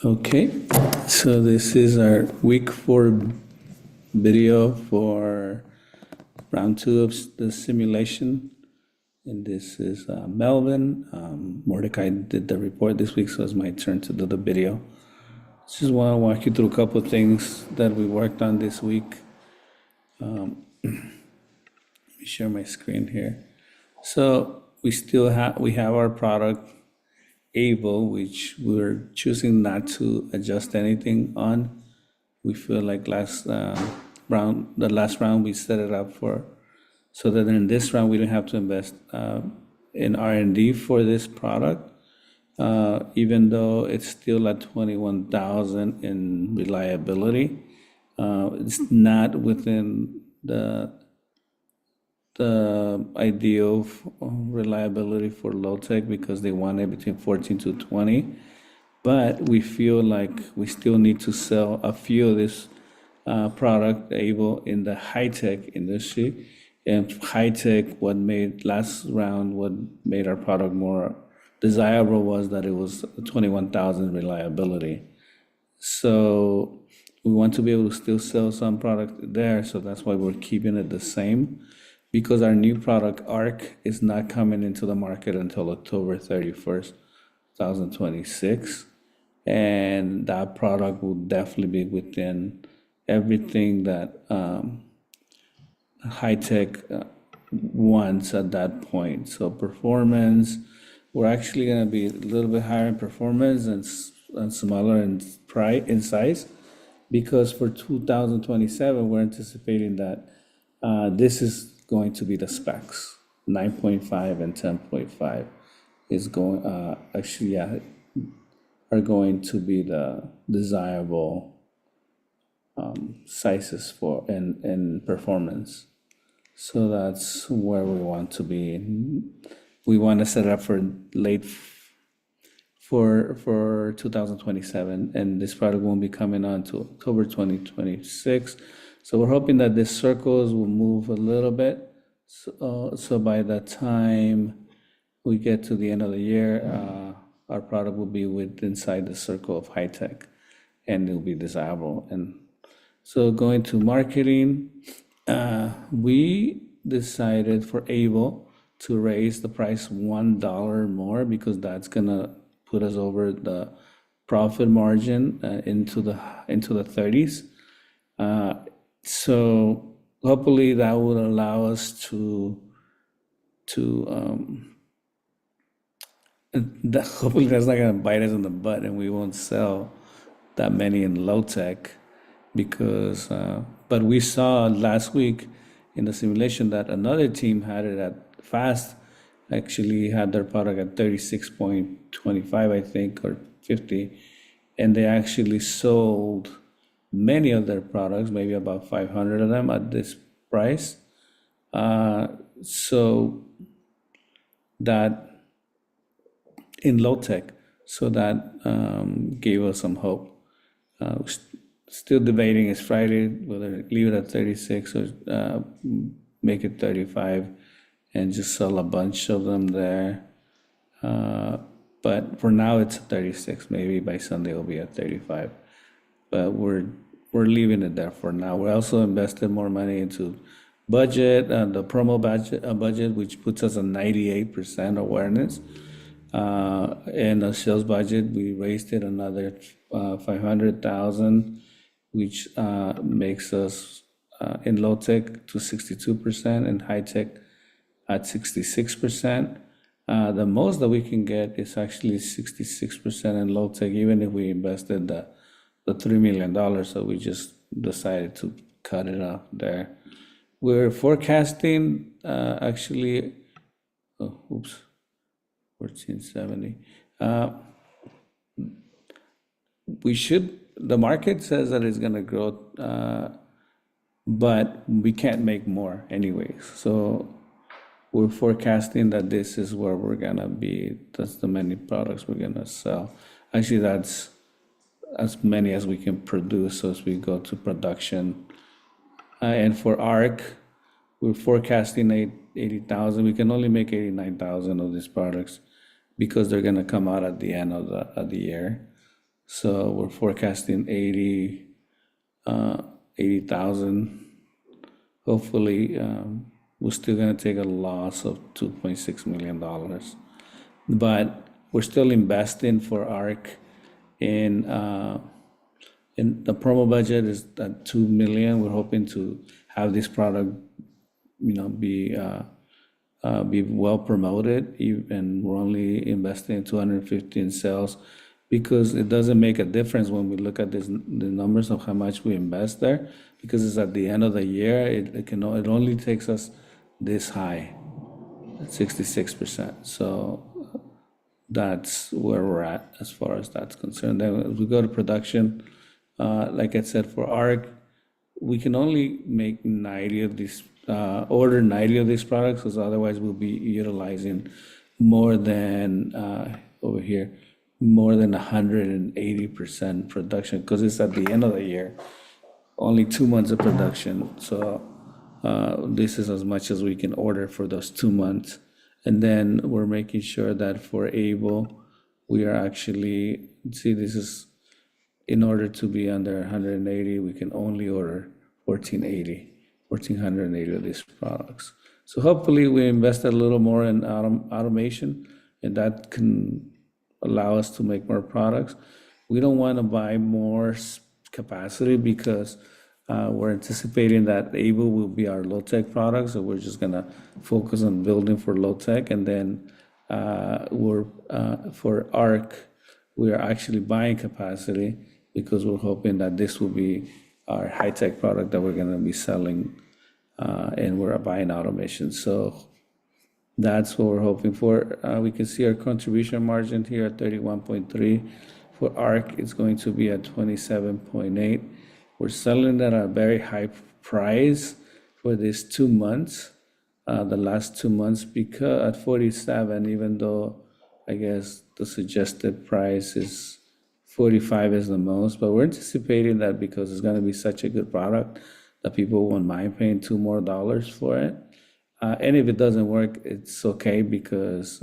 Okay, so this is our week 4 video for round 2 of the simulation. And this is Melvin. Mordecai did the report this week, so it's my turn to do the video. Just want to walk you through a couple of things that we worked on this week. Let me share my screen here. So we have our product Able, which we're choosing not to adjust anything on. We feel like the last round we set it up for, so that in this round we don't have to invest in R&D for this product, even though it's still at 21,000 in reliability. It's not within the ideal reliability for low tech because they want it between 14 to 20. But we feel like we still need to sell a few of this product Able in the high tech industry. And high tech, what made our product more desirable was that it was 21,000 reliability. So we want to be able to still sell some product there, so that's why we're keeping it the same. Because our new product, ARC, is not coming into the market until October 31st, 2026. And that product will definitely be within everything that high tech wants at that point. So performance, we're actually going to be a little bit higher in performance and smaller in size, because for 2027 we're anticipating that this is going to be the specs. 9.5 and 10.5 is going are going to be the desirable sizes for in performance. So that's where we want to be. We want to set it up for late for 2027, and this product won't be coming on to October 2026. So we're hoping that these circles will move a little bit. So by the time we get to the end of the year, our product will be inside the circle of high tech, and it'll be desirable. And so going to marketing, we decided for Able to raise the price $1 more, because that's gonna put us over the profit margin into the 30s. So hopefully that would allow us hopefully that's not gonna bite us in the butt and we won't sell that many in low tech, because but we saw last week in the simulation that another team had it at Fast, actually had their product at 36.25, I think, or 50, and they actually sold many of their products, maybe about 500 of them at this price. So that in low tech, so that gave us some hope. Still debating, it's Friday, whether leave it at 36 or make it 35 and just sell a bunch of them there. But for now it's 36. Maybe by Sunday it'll be at 35. But we're leaving it there for now. We also invested more money into budget, the promo budget, which puts us at 98% awareness. And the sales budget, we raised it another 500,000, which makes us in low tech to 62% and high tech at 66%. The most that we can get is actually 66% in low tech, even if we invested the $3 million. So we just decided to cut it off there. We're forecasting actually, 1470. The market says that it's gonna grow, but we can't make more anyways. So we're forecasting that this is where we're gonna be. That's the many products we're gonna sell. Actually, that's as many as we can produce as we go to production. And for ARC, we're forecasting 80,000. We can only make 89,000 of these products because they're gonna come out at the end of the year. So we're forecasting 80,000. Hopefully, we're still gonna take a loss of $2.6 million. But we're still investing for ARC in the promo budget is at 2 million. We're hoping to have this product, be well promoted, and we're only investing in 250 in sales because it doesn't make a difference when we look at the numbers of how much we invest there, because it's at the end of the year. It only takes us this high, 66%. So that's where we're at as far as that's concerned. Then as we go to production, like I said, for ARC, we can only make 90 of these, order 90 of these products, because otherwise we'll be utilizing more than, over here, more than 180% production, because it's at the end of the year, only 2 months of production. So this is as much as we can order for those 2 months. And then we're making sure that for Able, we are actually, see, this is, in order to be under 180, we can only order 1,480 of these products. So hopefully we invest a little more in automation, and that can allow us to make more products. We don't want to buy more capacity because we're anticipating that Able will be our low-tech product, so we're just gonna focus on building for low-tech, and then for ARC, we are actually buying capacity because we're hoping that this will be our high-tech product that we're gonna be selling, and we're buying automation. So that's what we're hoping for. We can see our contribution margin here at 31.3. For ARC, it's going to be at 27.8. We're selling at a very high price for these 2 months, the last 2 months, because at 47, even though I guess the suggested price is 45 is the most, but we're anticipating that because it's gonna be such a good product that people won't mind paying $2 more for it. And if it doesn't work, it's okay, because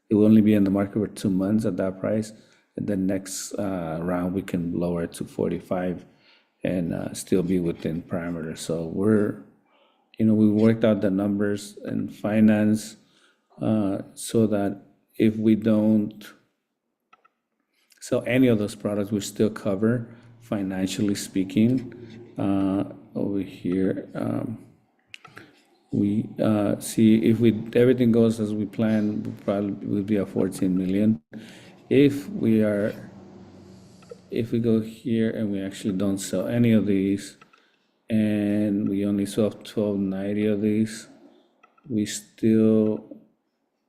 it will only be in the market for 2 months at that price. And then next round, we can lower it to 45 and still be within parameters. So we worked out the numbers in finance so that if we don't sell any of those products, we still cover, financially speaking. Over here, we see if everything goes as we plan, we probably will be at 14 million. If we go here and we actually don't sell any of these, and we only sell 1,290 of these, we still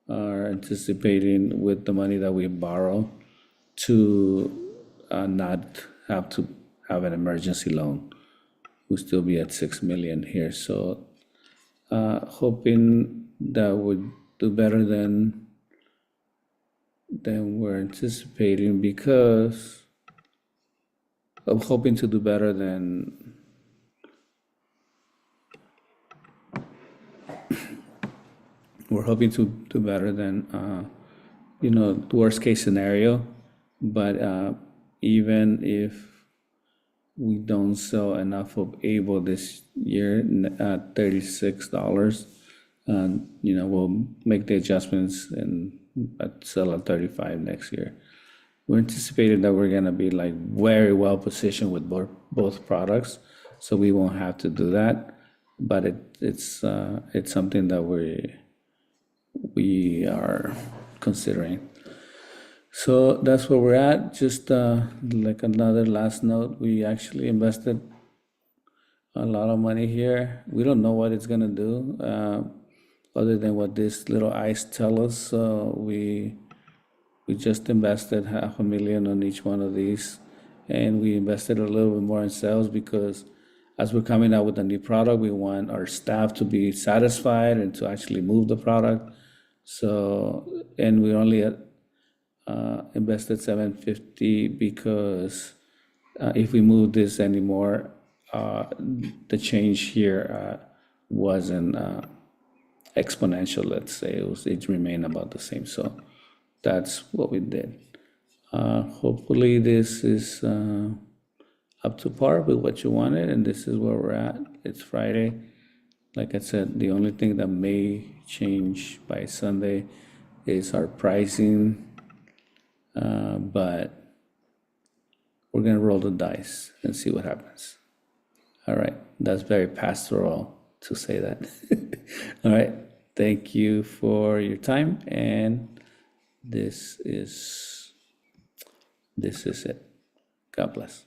are anticipating, with the money that we borrow, to not have to have an emergency loan. We'll still be at 6 million here. So hoping that would do better than we're anticipating, because I'm hoping to do better than we're hoping to do better than the worst case scenario. But even if we don't sell enough of Able this year at $36, we'll make the adjustments and sell at 35 next year. We're anticipating that we're gonna be like very well positioned with both products, so we won't have to do that. But it's something that we are considering. So that's where we're at. Just like another last note, we actually invested a lot of money here. We don't know what it's gonna do, other than what this little ice tell us. So we just invested $500,000 on each one of these, and we invested a little bit more in sales because as we're coming out with a new product, we want our staff to be satisfied and to actually move the product. So, and we only invested $750 because if we move this anymore, the change here wasn't exponential. Let's say it remained about the same. So that's what we did. Hopefully this is up to par with what you wanted, and this is where we're at. It's Friday. Like I said, the only thing that may change by Sunday is our pricing, but we're gonna roll the dice and see what happens. All right, that's very pastoral to say that. All right, thank you for your time, and this is it. God bless.